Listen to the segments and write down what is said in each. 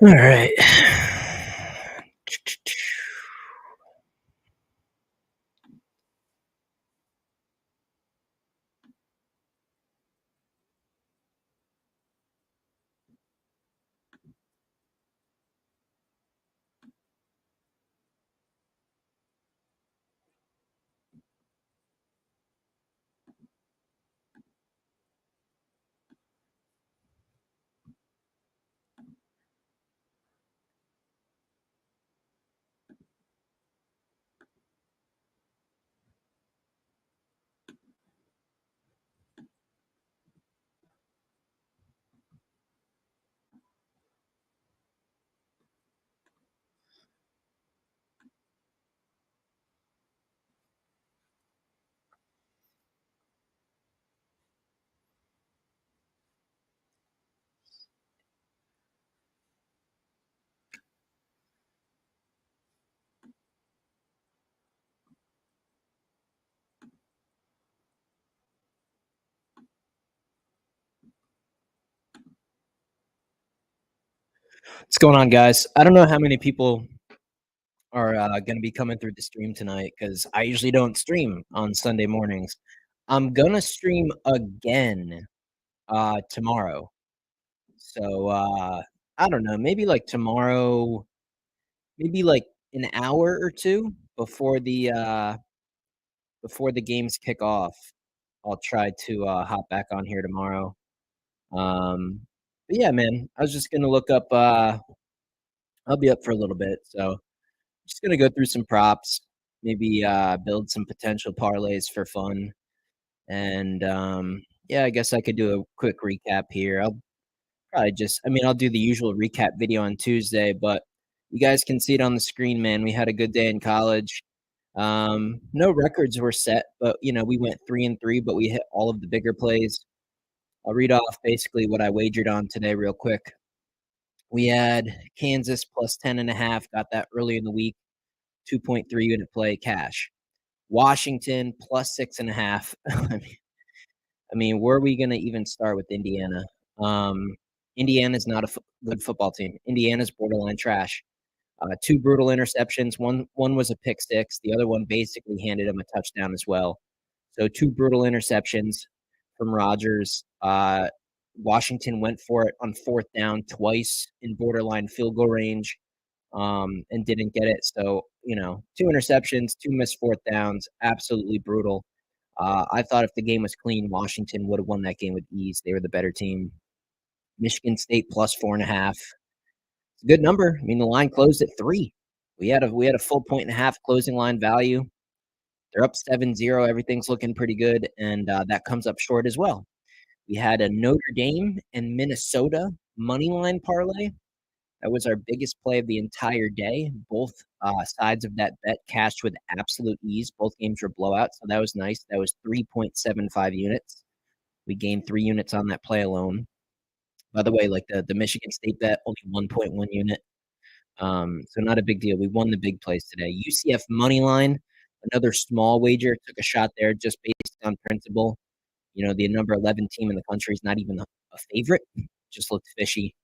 All right. What's going on, guys? I don't know how many people are going to be coming through the stream tonight because I usually don't stream on Sunday mornings. I'm going to stream again tomorrow. So I don't know, maybe like tomorrow, maybe like an hour or two before the games kick off. I'll try to hop back on here tomorrow. But yeah, man, I was just going to look up I'll be up for a little bit. So just gonna go through some props, maybe build some potential parlays for fun, and yeah, I guess I could do a quick recap here. I'll probably I'll do the usual recap video on Tuesday, but you guys can see it on the screen, man. We had a good day in college. No records were set, but we went 3-3, but we hit all of the bigger plays. I'll read off basically what I wagered on today, real quick. We had Kansas plus 10.5, got that early in the week. 2.3 unit play cash. Washington plus 6.5. I mean, where are we going to even start with Indiana? Indiana's not a good football team. Indiana's borderline trash. Two brutal interceptions. One was a pick six. The other one basically handed him a touchdown as well. So two brutal interceptions from Rodgers. Washington went for it on fourth down twice in borderline field goal range. And didn't get it. So, two interceptions, two missed fourth downs, absolutely brutal. I thought if the game was clean, Washington would have won that game with ease. They were the better team. Michigan State plus 4.5. It's a good number. I mean, the line closed at 3. We had a full 1.5 closing line value. They're up 7-0. Everything's looking pretty good, and that comes up short as well. We had a Notre Dame and Minnesota money line parlay. That was our biggest play of the entire day. Both sides of that bet cashed with absolute ease. Both games were blowouts, so that was nice. That was 3.75 units. We gained 3 units on that play alone. By the way, like the Michigan State bet, only 1.1 unit. So not a big deal. We won the big plays today. UCF money line, another small wager. Took a shot there just based on principle. The number 11 team in the country is not even a favorite. Just looked fishy.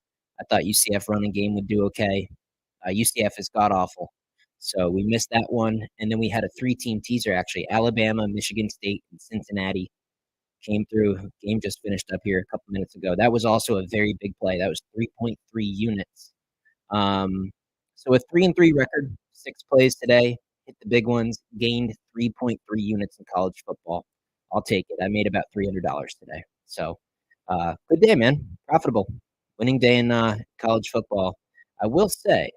I thought UCF running game would do okay. UCF is god-awful. So we missed that one. And then we had a 3-team teaser, actually. Alabama, Michigan State, and Cincinnati came through. Game just finished up here a couple minutes ago. That was also a very big play. That was 3.3 units. So a 3-3 record, 6 plays today. Hit the big ones. Gained 3.3 units in college football. I'll take it. I made about $300 today. So good day, man. Profitable. Winning day in college football. I will say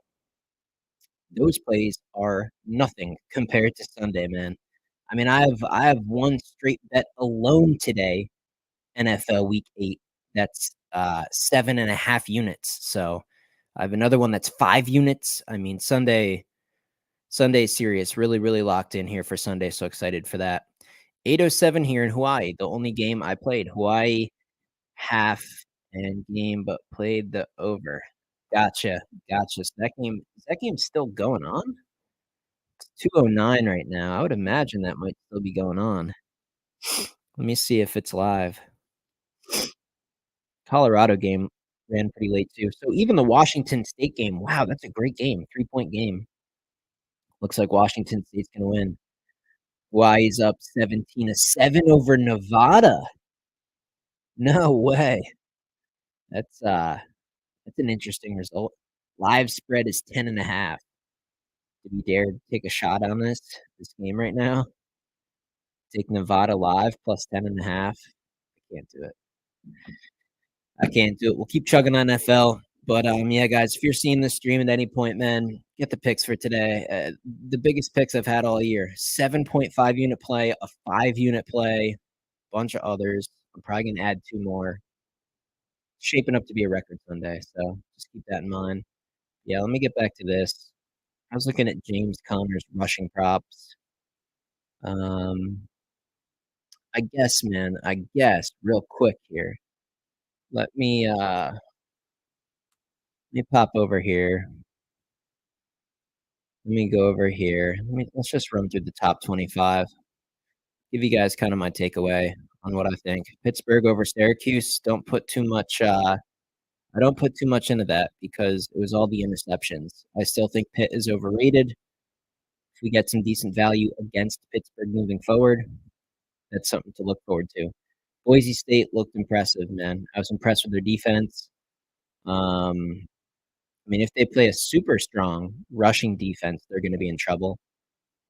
those plays are nothing compared to Sunday, man. I mean, I have one straight bet alone today, NFL Week 8. That's 7.5 units. So I have another one that's 5 units. I mean, Sunday serious. Really, really locked in here for Sunday. So excited for that. 8:07 here in Hawaii. The only game I played. Hawaii half and game, but played the over. Gotcha. So that game's still going on? It's 2:09 right now. I would imagine that might still be going on. Let me see if it's live. Colorado game ran pretty late too. So even the Washington State game, wow, that's a great game, 3-point game. Looks like Washington State's gonna win. Hawaii's up 17-7 over Nevada. No way. That's an interesting result. Live spread is 10.5. Do we dare take a shot on this game right now? Take Nevada live plus 10.5. I can't do it. I can't do it. We'll keep chugging on NFL. But yeah, guys, if you're seeing this stream at any point, man, get the picks for today. The biggest picks I've had all year: 7.5 unit play, a 5 unit play, a bunch of others. I'm probably gonna add 2 more. Shaping up to be a record Sunday, so just keep that in mind. Yeah, let me get back to this. I was looking at James Conner's rushing props. I guess, man. I guess real quick here. Let me pop over here. Let me go over here. Let's just run through the top 25. Give you guys kind of my takeaway on what I think. Pittsburgh over Syracuse. Don't put too much. I don't put too much into that because it was all the interceptions. I still think Pitt is overrated. If we get some decent value against Pittsburgh moving forward, that's something to look forward to. Boise State looked impressive, man. I was impressed with their defense. I mean, if they play a super strong rushing defense, they're going to be in trouble.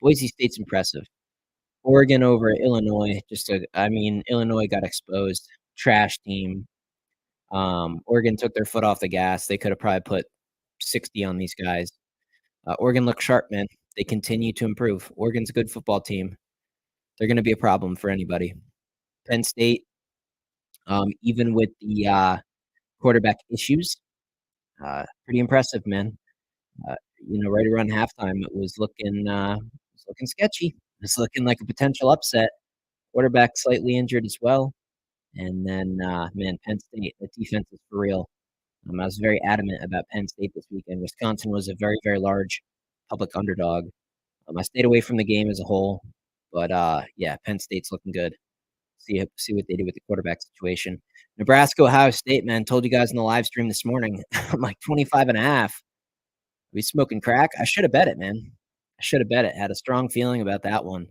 Boise State's impressive. Oregon over Illinois. Illinois got exposed. Trash team. Oregon took their foot off the gas. They could have probably put 60 on these guys. Oregon looked sharp, man. They continue to improve. Oregon's a good football team. They're going to be a problem for anybody. Penn State, even with the quarterback issues, pretty impressive, man. Right around halftime, it was looking sketchy. It was looking like a potential upset. Quarterback slightly injured as well. And then, man, Penn State, the defense is for real. I was very adamant about Penn State this weekend. Wisconsin was a very, very large public underdog. I stayed away from the game as a whole, but yeah, Penn State's looking good. See what they do with the quarterback situation. Nebraska, Ohio State, man, told you guys in the live stream this morning. I'm like 25.5. We smoking crack? I should have bet it, man. I should have bet it. Had a strong feeling about that one.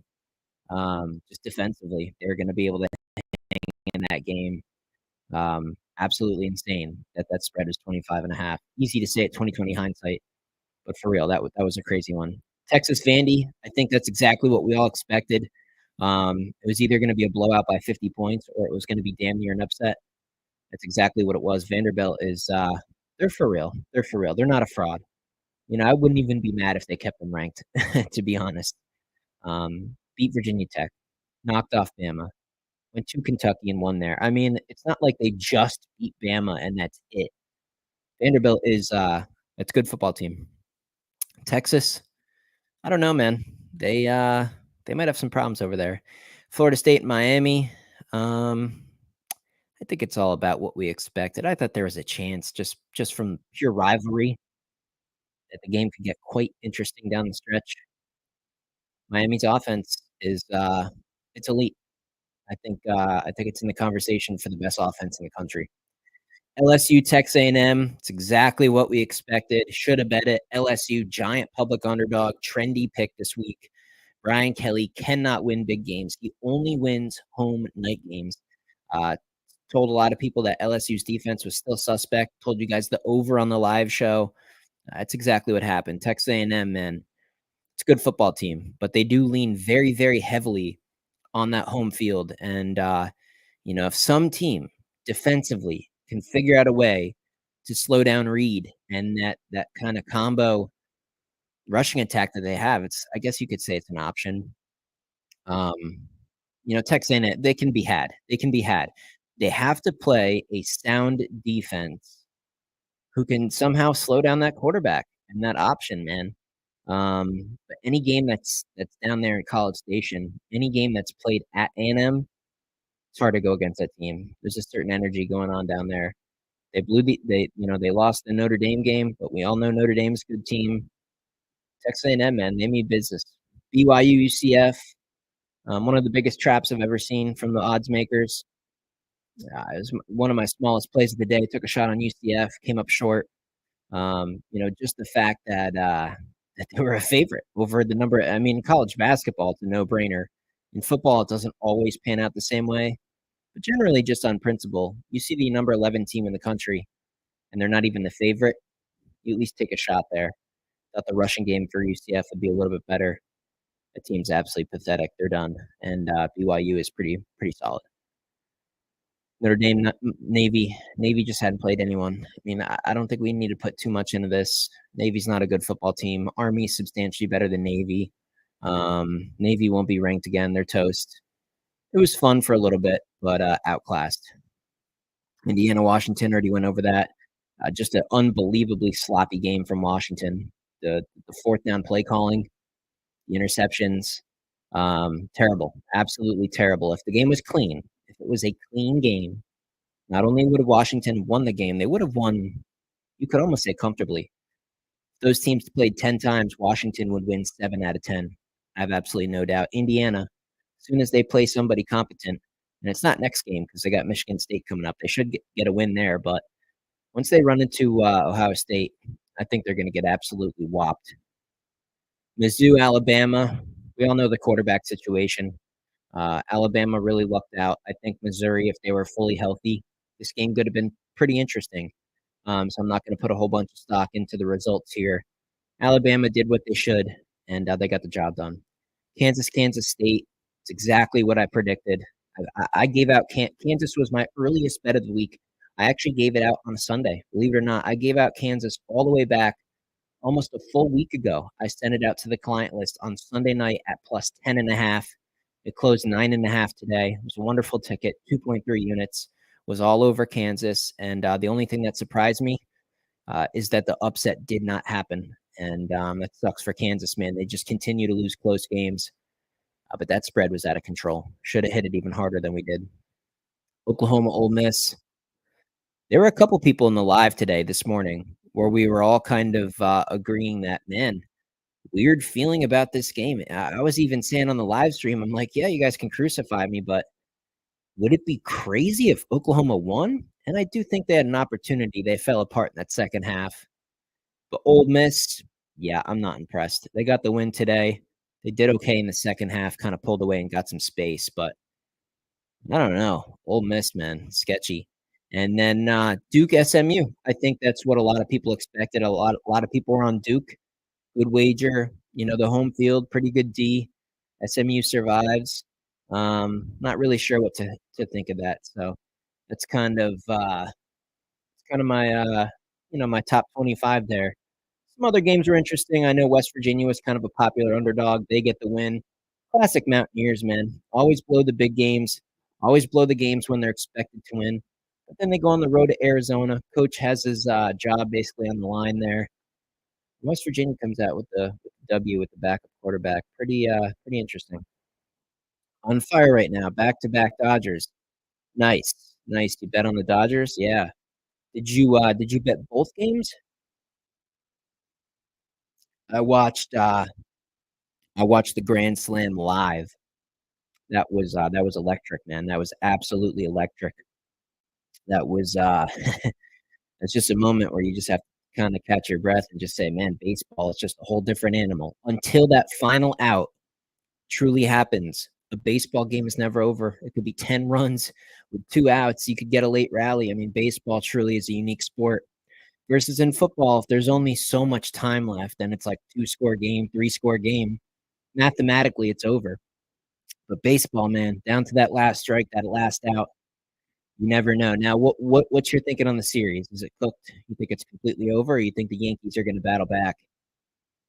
Just defensively, they're going to be able to hang in that game. Absolutely insane that spread is 25.5. Easy to say at 2020 hindsight, but for real, that was a crazy one. Texas Vandy, I think that's exactly what we all expected. It was either going to be a blowout by 50 points or it was going to be damn near an upset. That's exactly what it was. Vanderbilt is they're for real. They're for real. They're not a fraud. I wouldn't even be mad if they kept them ranked, to be honest. Beat Virginia Tech, knocked off Bama, went to Kentucky and won there. I mean, it's not like they just beat Bama and that's it. Vanderbilt is it's a good football team. Texas, I don't know, man. They might have some problems over there. Florida State and Miami. I think it's all about what we expected. I thought there was a chance just from pure rivalry that the game could get quite interesting down the stretch. Miami's offense is it's elite. I think it's in the conversation for the best offense in the country. LSU, Texas A&M, it's exactly what we expected. Should have bet it. LSU, giant public underdog, trendy pick this week. Brian Kelly cannot win big games. He only wins home night games. Told a lot of people that LSU's defense was still suspect. Told you guys the over on the live show. That's exactly what happened. Texas A&M, man, it's a good football team, but they do lean very, very heavily on that home field. And, if some team defensively can figure out a way to slow down Reed and that kind of combo rushing attack that they have, I guess you could say it's an option. Texas A&M, they can be had. They can be had. They have to play a sound defense who can somehow slow down that quarterback and that option, man. But any game that's down there in College Station, any game that's played at A&M, it's hard to go against that team. There's a certain energy going on down there. They lost the Notre Dame game, but we all know Notre Dame's a good team. Texas A&M, man, they mean business. BYU, UCF, one of the biggest traps I've ever seen from the odds makers. It was one of my smallest plays of the day. Took a shot on UCF, came up short. Just the fact that they were a favorite over the number. I mean, college basketball, it's a no-brainer. In football, it doesn't always pan out the same way, but generally, just on principle, you see the number 11 team in the country, and they're not even the favorite. You at least take a shot there. Thought the rushing game for UCF would be a little bit better. The team's absolutely pathetic. They're done, and BYU is pretty solid. Notre Dame, Navy just hadn't played anyone. I mean, I don't think we need to put too much into this. Navy's not a good football team. Army's substantially better than Navy. Navy won't be ranked again. They're toast. It was fun for a little bit, but outclassed. Indiana, Washington, already went over that. Just an unbelievably sloppy game from Washington. The fourth down play calling, the interceptions, terrible, absolutely terrible. If the game was clean, if it was a clean game, not only would have Washington won the game, they would have won, you could almost say comfortably. If those teams played 10 times, Washington would win 7 out of 10. I have absolutely no doubt. Indiana, as soon as they play somebody competent, and it's not next game because they got Michigan State coming up, they should get a win there. But once they run into Ohio State, I think they're going to get absolutely whopped. Mizzou, Alabama, we all know the quarterback situation. Alabama really lucked out. I think Missouri, if they were fully healthy, this game could have been pretty interesting. So I'm not going to put a whole bunch of stock into the results here. Alabama did what they should, and they got the job done. Kansas State, it's exactly what I predicted. I gave out Kansas was my earliest bet of the week. I actually gave it out on a Sunday. Believe it or not, I gave out Kansas all the way back almost a full week ago. I sent it out to the client list on Sunday night at plus 10.5. It closed 9.5 today. It was a wonderful ticket, 2.3 units. Was all over Kansas, and the only thing that surprised me is that the upset did not happen, and that sucks for Kansas, man. They just continue to lose close games, but that spread was out of control. Should have hit it even harder than we did. Oklahoma, Ole Miss. There were a couple people in the live today this morning where we were all kind of agreeing that, man, weird feeling about this game. I was even saying on the live stream, I'm like, yeah, you guys can crucify me, but would it be crazy if Oklahoma won? And I do think they had an opportunity. They fell apart in that second half. But Ole Miss, yeah, I'm not impressed. They got the win today. They did okay in the second half, kind of pulled away and got some space. But I don't know. Ole Miss, man, sketchy. And then Duke SMU. I think that's what a lot of people expected. A lot of people were on Duke. Good wager. The home field, pretty good D. SMU survives. Not really sure what to think of that. So that's kind of my my top 25 there. Some other games were interesting. I know West Virginia was kind of a popular underdog. They get the win. Classic Mountaineers, man. Always blow the big games. Always blow the games when they're expected to win. But then they go on the road to Arizona. Coach has his job basically on the line there. West Virginia comes out with the W with the backup quarterback. Pretty interesting. On fire right now. Back-to-back Dodgers. Nice. You bet on the Dodgers? Yeah. Did you bet both games? I watched the Grand Slam live. That was electric, man. That was absolutely electric. That was it's just a moment where you just have to kind of catch your breath and just say, man, baseball is just a whole different animal. Until that final out truly happens. A baseball game is never over. It could be 10 runs with 2 outs. You could get a late rally. I mean, baseball truly is a unique sport. Versus in football, if there's only so much time left and it's like 2-score game, 3-score game, mathematically it's over. But baseball, man, down to that last strike, that last out, you never know. Now, what's your thinking on the series? Is it cooked? You think it's completely over, or you think the Yankees are going to battle back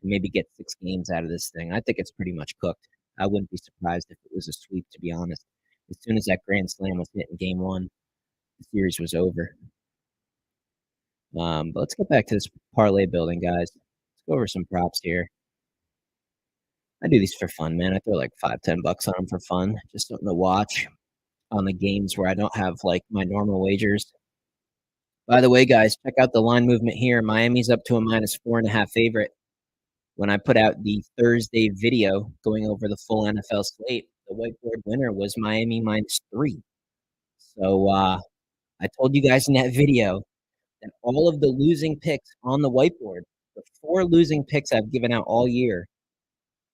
and maybe get 6 games out of this thing? I think it's pretty much cooked. I wouldn't be surprised if it was a sweep, to be honest. As soon as that grand slam was hit in game 1, the series was over. But let's get back to this parlay building, guys. Let's go over some props here. I do these for fun, man. I throw like $5-10 on them for fun. Just something to watch on the games where I don't have like my normal wagers. By the way, guys, check out the line movement here. Miami's up to a -4.5 favorite. When I put out the Thursday video going over the full NFL slate, the whiteboard winner was Miami -3. So, I told you guys in that video that all of the losing picks on the whiteboard, the 4 losing picks I've given out all year,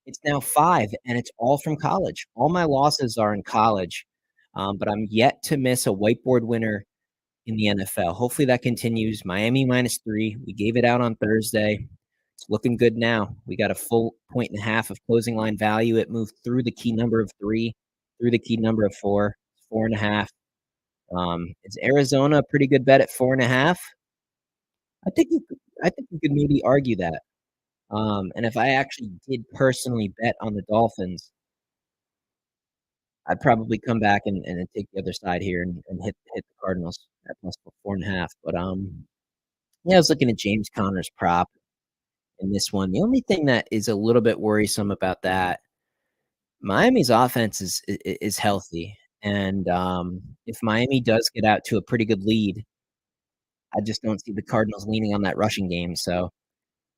it's now 5, and it's all from college. All my losses are in college, but I'm yet to miss a whiteboard winner in the NFL. Hopefully that continues. Miami -3. We gave it out on Thursday. It's looking good now. We got a full 1.5 of closing line value. It moved through the key number of 3, through the key number of 4, 4.5. Is Arizona a pretty good bet at 4.5? I think you could maybe argue that. And if I actually did personally bet on the Dolphins, I'd probably come back and then take the other side here and hit the Cardinals at plus 4.5. But yeah, I was looking at James Conner's prop in this one. The only thing that is a little bit worrisome about that, Miami's offense is healthy, and if Miami does get out to a pretty good lead, I just don't see the Cardinals leaning on that rushing game. So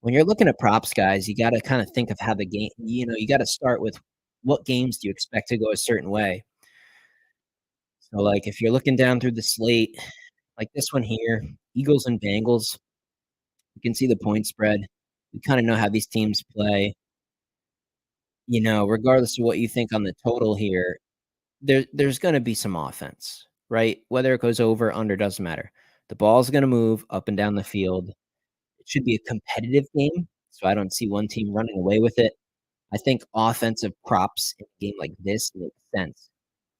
when you're looking at props, guys, you got to kind of think of how the game. You got to start with what games do you expect to go a certain way. So, like, if you're looking down through the slate, like this one here, Eagles and Bengals, you can see the point spread. We kind of know how these teams play. Regardless of what you think on the total here, there's going to be some offense, right? Whether it goes over, under, doesn't matter. The ball's going to move up and down the field. It should be a competitive game, so I don't see one team running away with it. I think offensive props in a game like this make sense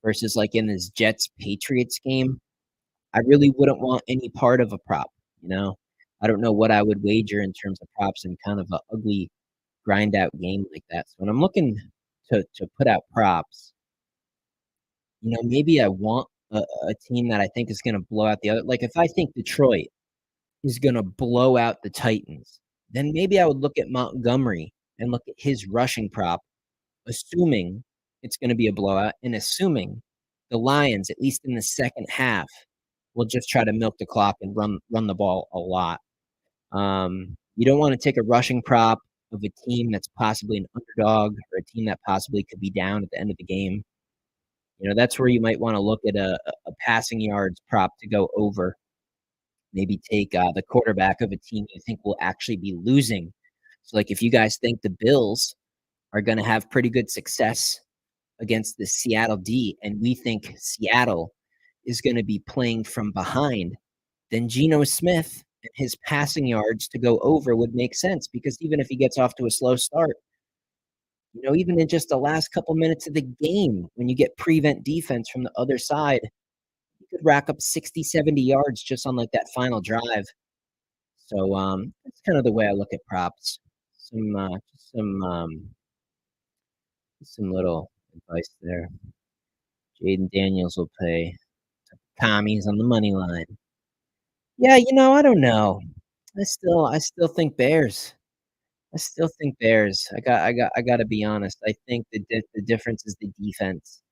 versus like in this Jets-Patriots game. I really wouldn't want any part of a prop, you know? I don't know what I would wager in terms of props in kind of an ugly grind out game like that. So when I'm looking to put out props, maybe I want a team that I think is going to blow out the other. Like if I think Detroit is going to blow out the Titans, then maybe I would look at Montgomery and look at his rushing prop, assuming it's going to be a blowout and assuming the Lions, at least in the second half, will just try to milk the clock and run the ball a lot. You don't want to take a rushing prop of a team that's possibly an underdog or a team that possibly could be down at the end of the game. That's where you might want to look at a passing yards prop to go over. Maybe take the quarterback of a team you think will actually be losing. So, like, if you guys think the Bills are going to have pretty good success against the Seattle D, and we think Seattle is going to be playing from behind, then Geno Smith and his passing yards to go over would make sense because even if he gets off to a slow start, even in just the last couple minutes of the game, when you get prevent defense from the other side, you could rack up 60, 70 yards just on like that final drive. So that's kind of the way I look at props. Some little advice there. Jaden Daniels will pay commies on the money line. Yeah, I don't know. I still think Bears. I still think Bears. I got to be honest. I think the difference is the defense.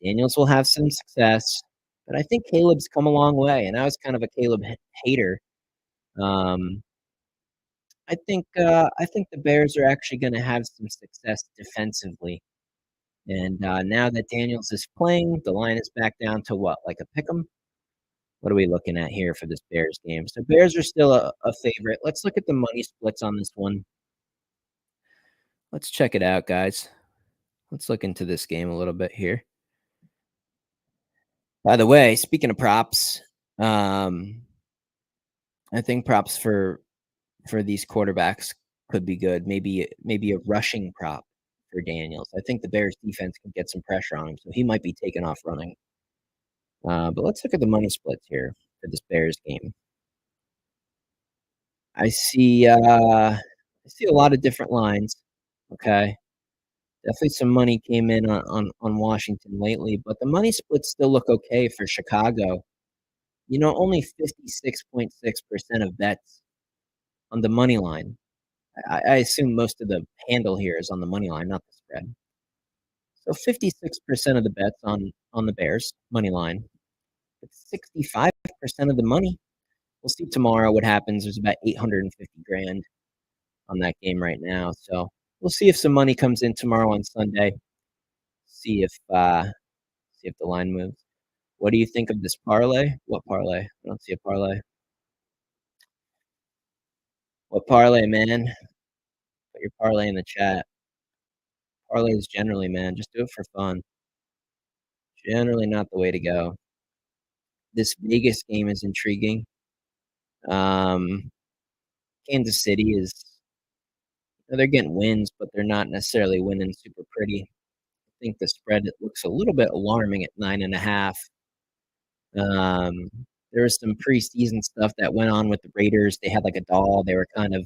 Daniels will have some success, but I think Caleb's come a long way, and I was kind of a Caleb hater. I think the Bears are actually going to have some success defensively. And now that Daniels is playing, the line is back down to what, like a pick 'em? What are we looking at here for this Bears game? So Bears are still a favorite. Let's look at the money splits on this one. Let's check it out, guys. Let's look into this game a little bit here. By the way, speaking of props, I think props for these quarterbacks could be good. Maybe a rushing prop for Daniels. I think the Bears defense can get some pressure on him, so he might be taken off running. But let's look at the money splits here for this Bears game. I see a lot of different lines. Okay. Definitely some money came in on Washington lately, but the money splits still look okay for Chicago. Only 56.6% of bets on the money line. I assume most of the handle here is on the money line, not the spread. So 56% of the bets on the Bears money line. It's 65% of the money. We'll see tomorrow what happens. There's about 850 grand on that game right now. So we'll see if some money comes in tomorrow on Sunday. See if the line moves. What do you think of this parlay? What parlay? I don't see a parlay. What parlay, man? Put your parlay in the chat. Parlays generally, man, just do it for fun. Generally not the way to go. This Vegas game is intriguing. Um, Kansas City is they're getting wins, but they're not necessarily winning super pretty. I think the spread, it looks a little bit alarming at 9.5. Um, there was some preseason stuff that went on with the Raiders. They had, like, a doll. They were kinda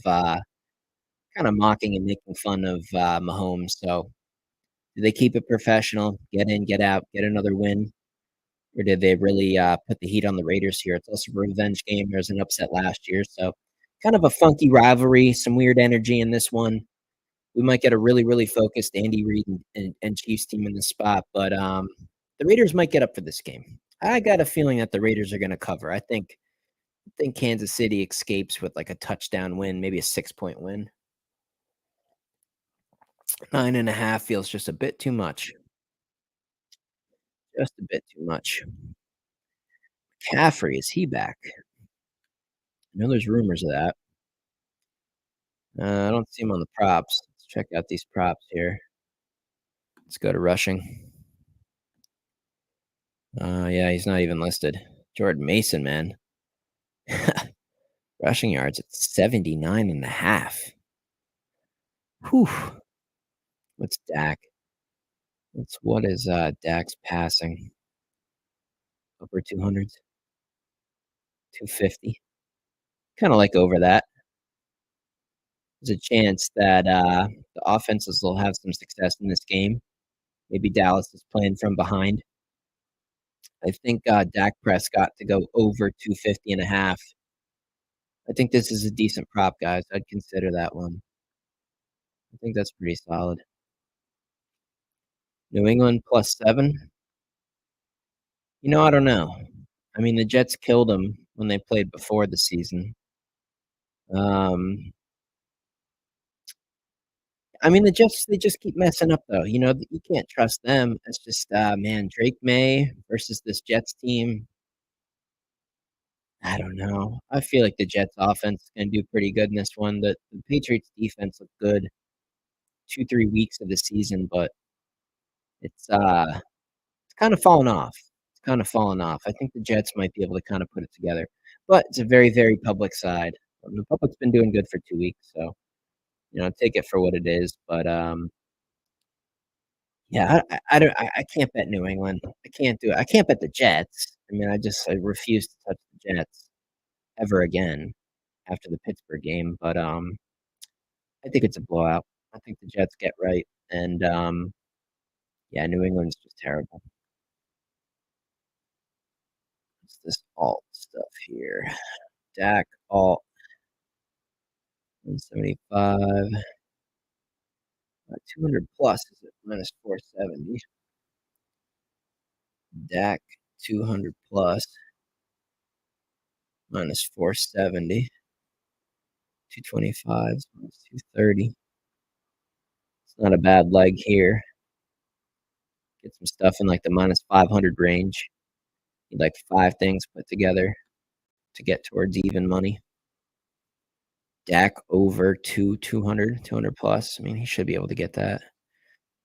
mocking and making fun of, Mahomes, so do they keep it professional, get in, get out, get another win, or did they really, put the heat on the Raiders here? It's also a revenge game. There was an upset last year, so kind of a funky rivalry, some weird energy in this one. We might get a really, really focused Andy Reid and Chiefs team in the spot, but, the Raiders might get up for this game. I got a feeling that the Raiders are gonna cover. I think Kansas City escapes with, like, a touchdown win, maybe a 6-point win. 9.5 feels just a bit too much. Just a bit too much. McCaffrey, is he back? I know there's rumors of that. I don't see him on the props. Let's check out these props here. Let's go to rushing. Yeah, he's not even listed. Jordan Mason, man. Rushing yards at 79.5. Whew. What's Dak? What is Dak's passing? Upper 200s? 250? Kinda like over that. There's a chance that, the offenses will have some success in this game. Maybe Dallas is playing from behind. I think, Dak Prescott to go over 250.5. I think this is a decent prop, guys. I'd consider that one. I think that's pretty solid. New England +7? I don't know. I mean, the Jets killed them when they played before the season. Um, I mean, the Jets, they just keep messing up, though. You can't trust them. It's just, man, Drake May versus this Jets team. I don't know. I feel like the Jets offense is gonna do pretty good in this one. The Patriots defense looked good 2, 3 weeks of the season, but it's, it's kinda fallen off. It's kinda fallen off. I think the Jets might be able to kinda put it together, but it's a very, very public side. The public's been doing good for 2 weeks, so, take it for what it is, but, yeah, I can't bet New England. I can't do it. I can't bet the Jets. I mean, I refuse to touch the Jets ever again after the Pittsburgh game, but, I think it's a blowout. I think the Jets get right, and, yeah, New England's just terrible. What's this alt stuff here? Dak alt 175, 200 plus is at -470. Dak 200 plus -470. 225 is -230. It's not a bad leg here. Get some stuff in like the -500 range. Need like 5 things put together to get towards even money. Dak over 200 plus. I mean, he should be able to get that.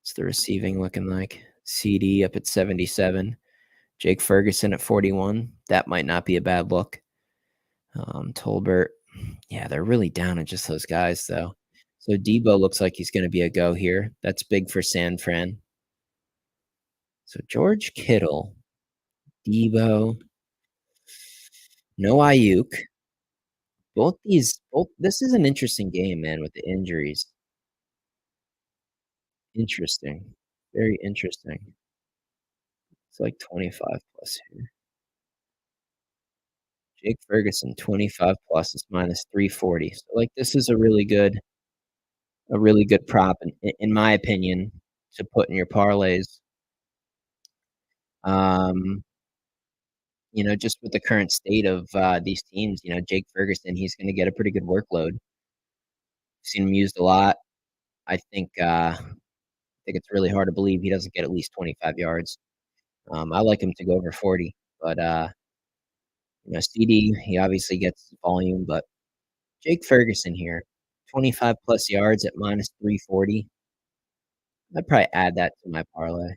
What's the receiving looking like? CD up at 77. Jake Ferguson at 41. That might not be a bad look. Tolbert. Yeah, they're really down at just those guys, though. So Debo looks like he's going to be a go here. That's big for San Fran. So George Kittle, Debo, no Ayuk. This is an interesting game, man, with the injuries. Interesting. Very interesting. It's like 25 plus here. Jake Ferguson, 25 plus is -340. So, like, this is a really good prop in my opinion to put in your parlays. Um, just with the current state of, these teams, Jake Ferguson, he's gonna get a pretty good workload. Seen him used a lot. I think it's really hard to believe he doesn't get at least 25 yards. I like him to go over 40, but, CD, he obviously gets volume, but Jake Ferguson here, 25 plus yards at minus 340. I'd probably add that to my parlay.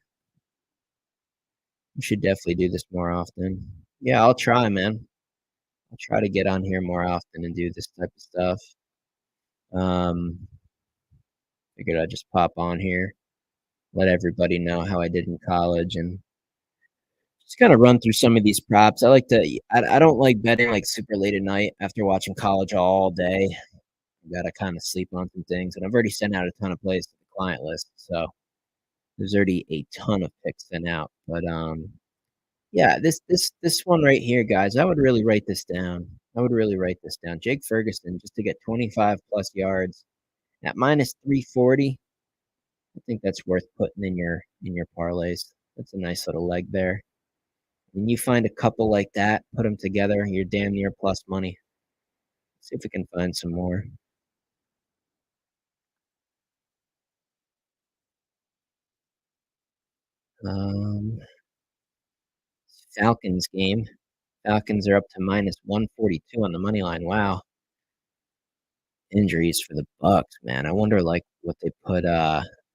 You should definitely do this more often. Yeah, I'll try, man. I'll try to get on here more often and do this type of stuff. Um, Figured I'd just pop on here, let everybody know how I did in college, and just kind of run through some of these props. I like to. I don't like betting like super late at night after watching college all day. I gotta kind of sleep on some things, and I've already sent out a ton of plays to the client list, so there's already a ton of picks sent out. But yeah, this one right here, guys, I would really write this down. I would really write this down. Jake Ferguson just to get 25 plus yards at minus 340. I think that's worth putting in your parlays. That's a nice little leg there. When you find a couple like that, put them together, you're damn near plus money. See if we can find some more. Um, Falcons game. Falcons are up to minus 142 on the money line. Wow. Injuries for the Bucks, man. I wonder like what they put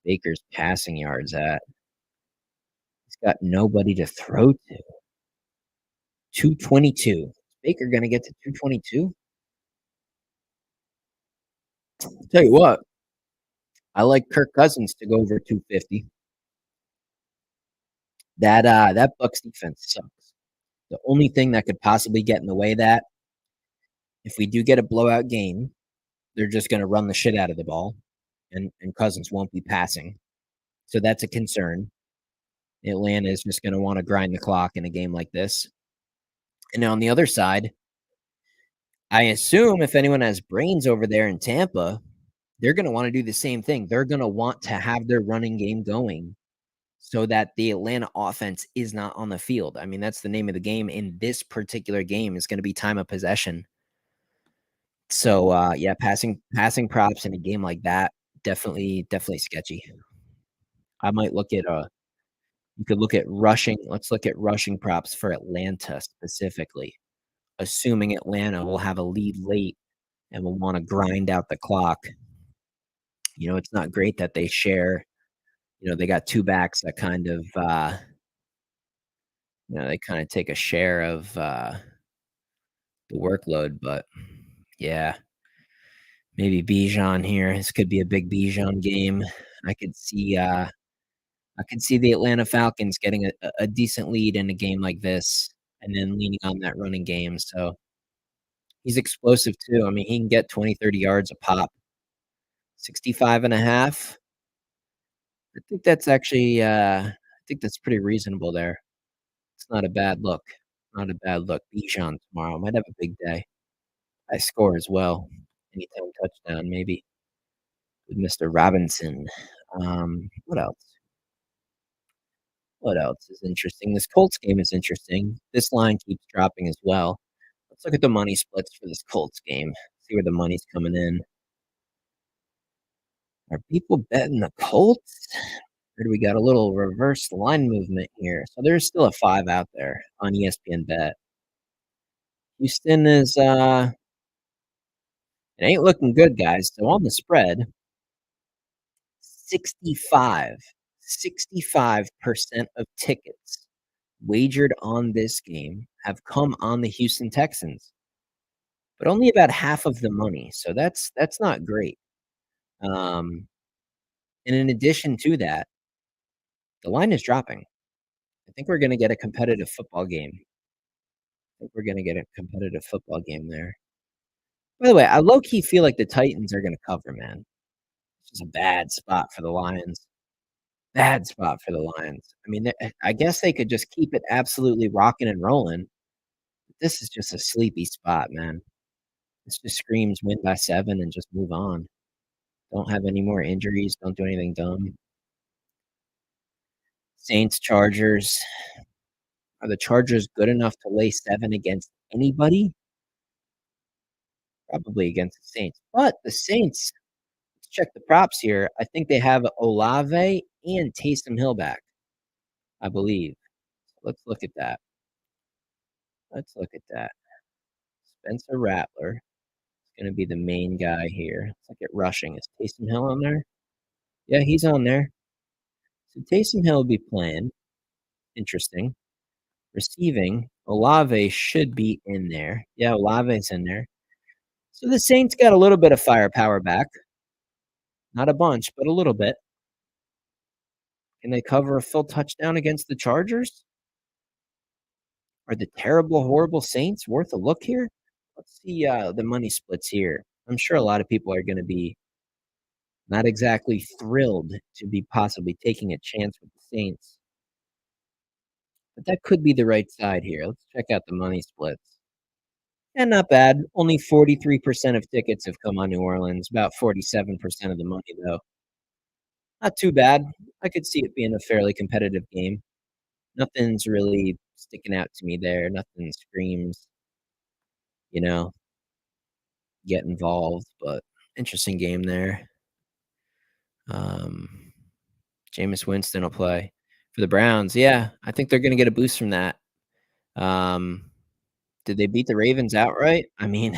Baker's passing yards at. He's got nobody to throw to. 222. Is Baker gonna get to 222? Tell you what, I like Kirk Cousins to go over 250. That Bucks defense sucks. The only thing that could possibly get in the way of that, if we do get a blowout game, they're just going to run the shit out of the ball, and Cousins won't be passing. So that's a concern. Atlanta is just going to want to grind the clock in a game like this. And on the other side, I assume if anyone has brains over there in Tampa, they're going to want to do the same thing. They're going to want to have their running game going so that the Atlanta offense is not on the field. I mean, that's the name of the game in this particular game is going to be time of possession. So yeah, passing props in a game like that, definitely sketchy. I might look at you could look at rushing. Let's look at rushing props for Atlanta specifically, assuming Atlanta will have a lead late and will want to grind out the clock. It's not great that they share. They got two backs that kind of they kind of take a share of the workload, but yeah, maybe Bijan here. This could be a big Bijan game. I could see the Atlanta Falcons getting a decent lead in a game like this and then leaning on that running game. So he's explosive too. I mean, he can get 20, 30 yards a pop. 65.5. I think that's actually I think that's pretty reasonable there. It's not a bad look. Not a bad look. Bijan tomorrow might have a big day. I score as well. Anytime touchdown, maybe with Mr. Robinson. What else? What else is interesting? This Colts game is interesting. This line keeps dropping as well. Let's look at the money splits for this Colts game. See where the money's coming in. Are people betting the Colts? Or do we got a little reverse line movement here? So there's still a 5 out there on ESPN Bet. Houston is it ain't looking good, guys. So on the spread, 65% of tickets wagered on this game have come on the Houston Texans, but only about half of the money. So that's not great. And in addition to that, the line is dropping. I think we're going to get a competitive football game. There. By the way, I low key feel like the Titans are going to cover, man. It's just a bad spot for the Lions. Bad spot for the Lions. I mean, I guess they could just keep it absolutely rocking and rolling. This is just a sleepy spot, man. This just screams win by 7 and just move on. Don't have any more injuries. Don't do anything dumb. Saints, Chargers. Are the Chargers good enough to lay 7 against anybody? Probably against the Saints. But the Saints, let's check the props here. I think they have Olave and Taysom Hill back, I believe. Let's look at that. Let's look at that. Spencer Rattler is gonna be the main guy here. Let's look at rushing. Is Taysom Hill on there? Yeah, he's on there. So Taysom Hill will be playing. Interesting. Receiving, Olave should be in there. Yeah, Olave's in there. So the Saints got a little bit of firepower back. Not a bunch, but a little bit. Can they cover a full touchdown against the Chargers? Are the terrible, horrible Saints worth a look here? Let's see the money splits here. I'm sure a lot of people are going to be not exactly thrilled to be possibly taking a chance with the Saints. But that could be the right side here. Let's check out the money splits. And not bad. Only 43% of tickets have come on New Orleans, about 47% of the money, though. Not too bad. I could see it being a fairly competitive game. Nothing's really sticking out to me there. Nothing screams, you know, get involved, but interesting game there. Um, Jameis Winston will play for the Browns. Yeah, I think they're going to get a boost from that. Um, did they beat the Ravens outright? I mean,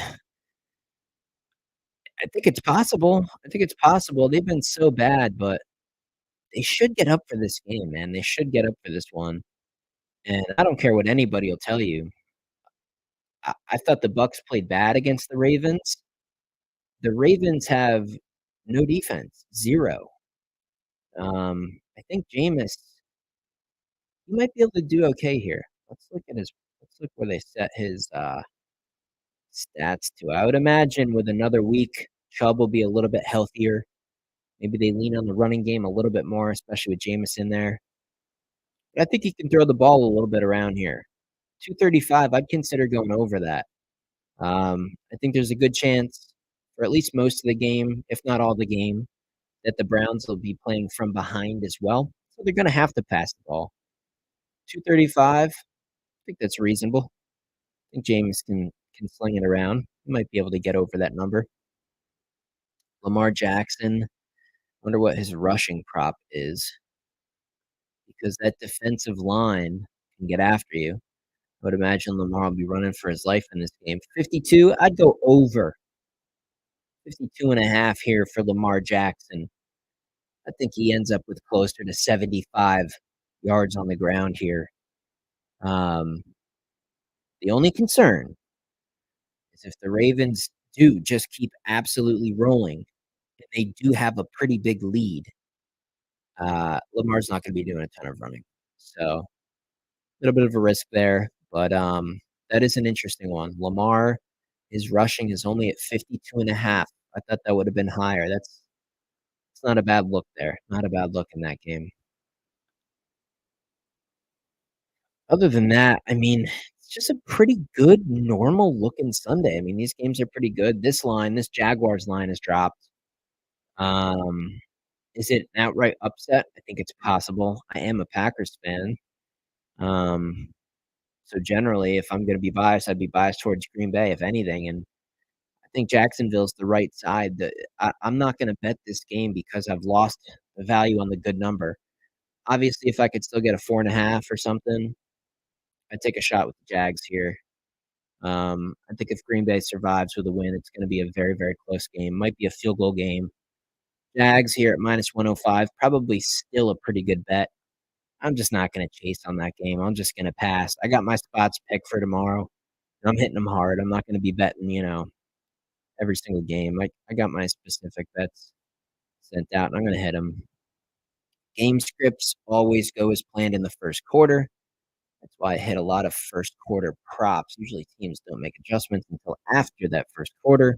I think it's possible. I think it's possible. They've been so bad, but they should get up for this game, man. They should get up for this one. And I don't care what anybody will tell you. I thought the Bucks played bad against the Ravens. The Ravens have no defense, 0. I think Jameis, he might be able to do okay here. Let's look where they set his stats to. I would imagine with another week, Chubb will be a little bit healthier. Maybe they lean on the running game a little bit more, especially with Jameis in there. But I think he can throw the ball a little bit around here. 235, I'd consider going over that. I think there's a good chance for at least most of the game, if not all the game, that the Browns will be playing from behind as well. So they're going to have to pass the ball. 235, I think that's reasonable. I think James can sling it around. He might be able to get over that number. Lamar Jackson, wonder what his rushing prop is, because that defensive line can get after you. I would imagine Lamar will be running for his life in this game. 52, I'd go over. 52 and a half here for Lamar Jackson. I think he ends up with closer to 75 yards on the ground here. Um, the only concern is if the Ravens do just keep absolutely rolling, and they do have a pretty big lead, Lamar's not going to be doing a ton of running. So a little bit of a risk there, but that is an interesting one. Lamar, his rushing is only at 52 and a half. I thought that would have been higher. It's not a bad look there. Not a bad look in that game. Other than that, I mean, it's just a pretty good, normal looking Sunday. I mean, these games are pretty good. This Jaguars line has dropped. Um, is it an outright upset? I think it's possible. I am a Packers fan. Um, so generally, if I'm going to be biased, I'd be biased towards Green Bay, if anything. And I think Jacksonville's the right side. I'm not going to bet this game because I've lost the value on the good number. Obviously, if I could still get a 4.5 or something, I'd take a shot with the Jags here. I think if Green Bay survives with a win, it's going to be a very, very close game. Might be a field goal game. Jags here at minus 105, probably still a pretty good bet. I'm just not going to chase on that game. I'm just going to pass. I got my spots picked for tomorrow, and I'm hitting them hard. I'm not going to be betting, every single game. I got my specific bets sent out, and I'm going to hit them. Game scripts always go as planned in the first quarter. That's why I hit a lot of first quarter props. Usually teams don't make adjustments until after that first quarter.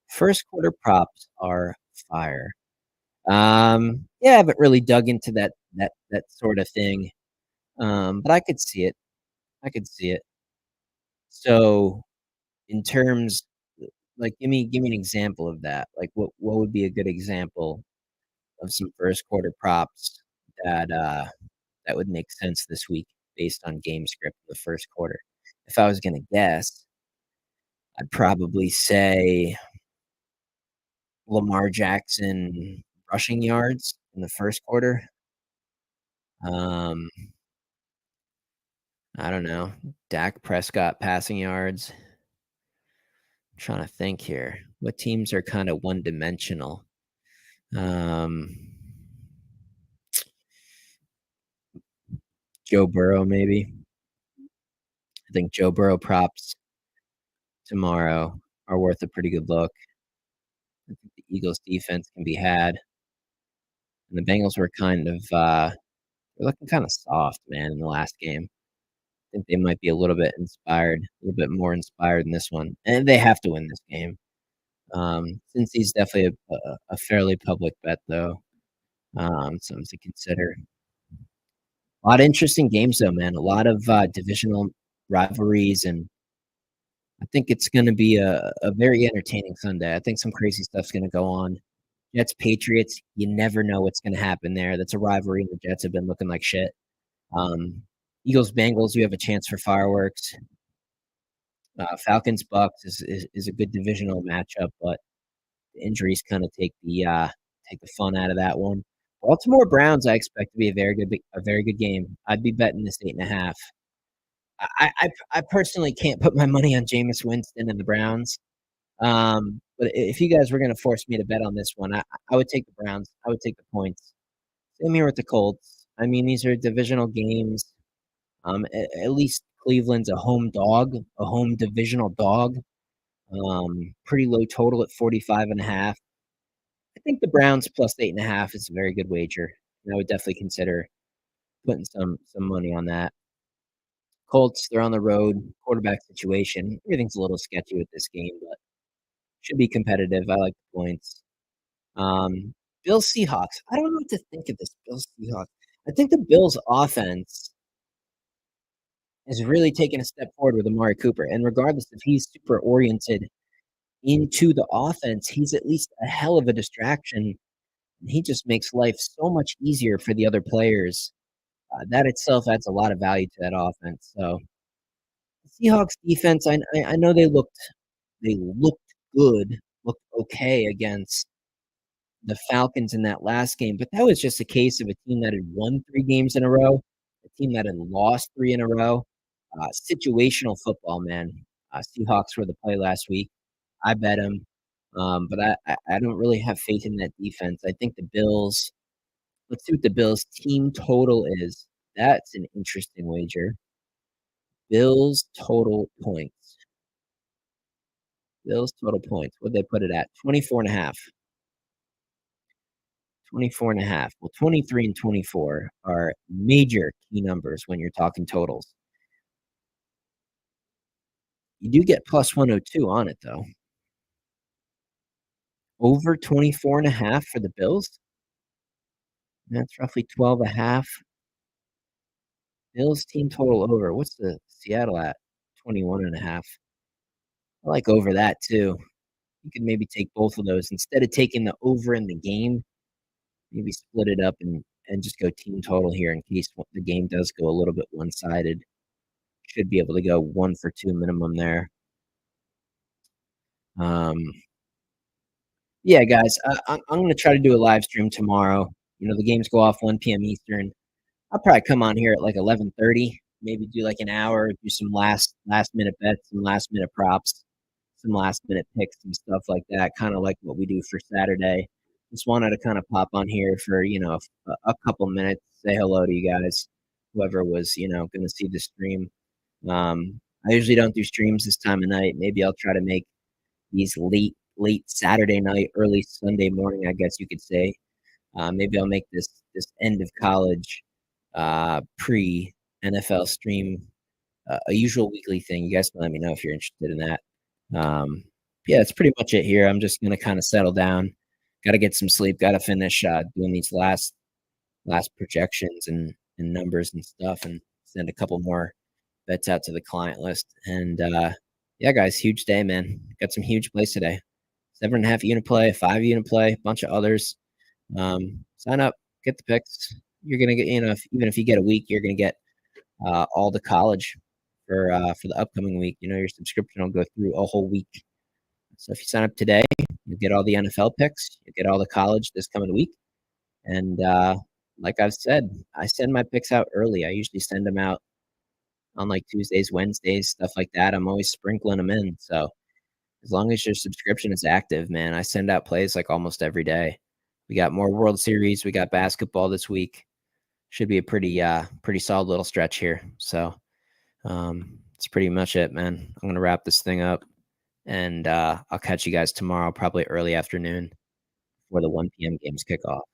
First quarter props are fire. Yeah, I haven't really dug into that sort of thing. But I could see it. I could see it. So in terms like give me an example of that. Like what would be a good example of some first quarter props that would make sense this week based on game script in the first quarter? If I was gonna guess, I'd probably say Lamar Jackson rushing yards in the first quarter. Um, I don't know. Dak Prescott passing yards. I'm trying to think here. What teams are kind of one-dimensional? Joe Burrow, maybe. I think Joe Burrow props tomorrow are worth a pretty good look. I think the Eagles defense can be had. And the Bengals were they're looking kind of soft, man, in the last game. I think they might be a little bit inspired, a little bit more inspired in this one. And they have to win this game. Since he's definitely a fairly public bet, though. Something to consider. A lot of interesting games, though, man. A lot of divisional rivalries, and I think it's going to be a very entertaining Sunday. I think some crazy stuff's going to go on. Jets Patriots, you never know what's going to happen there. That's a rivalry, and the Jets have been looking like shit. Eagles Bengals, you have a chance for fireworks. Falcons Bucks is a good divisional matchup, but the injuries kind of take the fun out of that one. Baltimore Browns, I expect to be a very good game. I'd be betting this 8.5. I personally can't put my money on Jameis Winston and the Browns. But if you guys were going to force me to bet on this one, I would take the Browns. I would take the points. Same here with the Colts. I mean, these are divisional games. At least Cleveland's a home dog, a home divisional dog. Pretty low total at 45.5. I think the Browns plus 8.5 is a very good wager. And I would definitely consider putting some money on that. Colts, they're on the road, quarterback situation. Everything's a little sketchy with this game, but should be competitive. I like the points. Bills Seahawks. I don't know what to think of this Bills Seahawks. I think the Bills offense is really taking a step forward with Amari Cooper. And regardless if he's super oriented into the offense, he's at least a hell of a distraction. And he just makes life so much easier for the other players. That itself adds a lot of value to that offense. So the Seahawks defense, I know they looked good, looked okay against the Falcons in that last game, but that was just a case of a team that had won 3 games in a row, a team that had lost 3 in a row. Situational football, man. Seahawks were the play last week. I bet them, but I don't really have faith in that defense. I think the Bills. Let's see what the Bills team total is. That's an interesting wager. Bills total points. Bills total points. What'd they put it at? 24.5. 24.5. Well, 23 and 24 are major key numbers when you're talking totals. You do get plus 102 on it, though. Over 24.5 for the Bills. That's roughly 12.5. Bills team total over. What's the Seattle at? 21.5. I like over that, too. You could maybe take both of those. Instead of taking the over in the game, maybe split it up and just go team total here in case the game does go a little bit one-sided. Should be able to go 1 for 2 minimum there. Yeah, guys, I'm going to try to do a live stream tomorrow. You know, the games go off 1 p.m. Eastern. I'll probably come on here at like 11:30, maybe do like an hour, do some last minute bets, some last minute props, some last minute picks and stuff like that, kind of like what we do for Saturday. Just wanted to kind of pop on here for, a couple minutes, say hello to you guys, whoever was, going to see the stream. I usually don't do streams this time of night. Maybe I'll try to make these late Saturday night, early Sunday morning, I guess you could say. Maybe I'll make this end of college pre NFL stream a usual weekly thing. You guys can let me know if you're interested in that. Yeah, that's pretty much it here. I'm just gonna kind of settle down. Got to get some sleep. Got to finish doing these last projections and numbers and stuff, and send a couple more bets out to the client list. And yeah, guys, huge day, man. Got some huge plays today. 7.5 unit play, 5 unit play, a bunch of others. Sign up, get the picks. You're gonna get, even if you get a week, you're gonna get all the college for the upcoming week. Your subscription will go through a whole week. So if you sign up today, you get all the NFL picks, you get all the college this coming week. And like I've said, I send my picks out early. I usually send them out on, like, Tuesdays, Wednesdays, stuff like that. I'm always sprinkling them in, so as long as your subscription is active, man, I send out plays, like, almost every day. We got more World Series, we got basketball this week. Should be a pretty solid little stretch here, so, that's pretty much it, man. I'm gonna wrap this thing up, and, I'll catch you guys tomorrow, probably early afternoon before the 1 PM games kick off.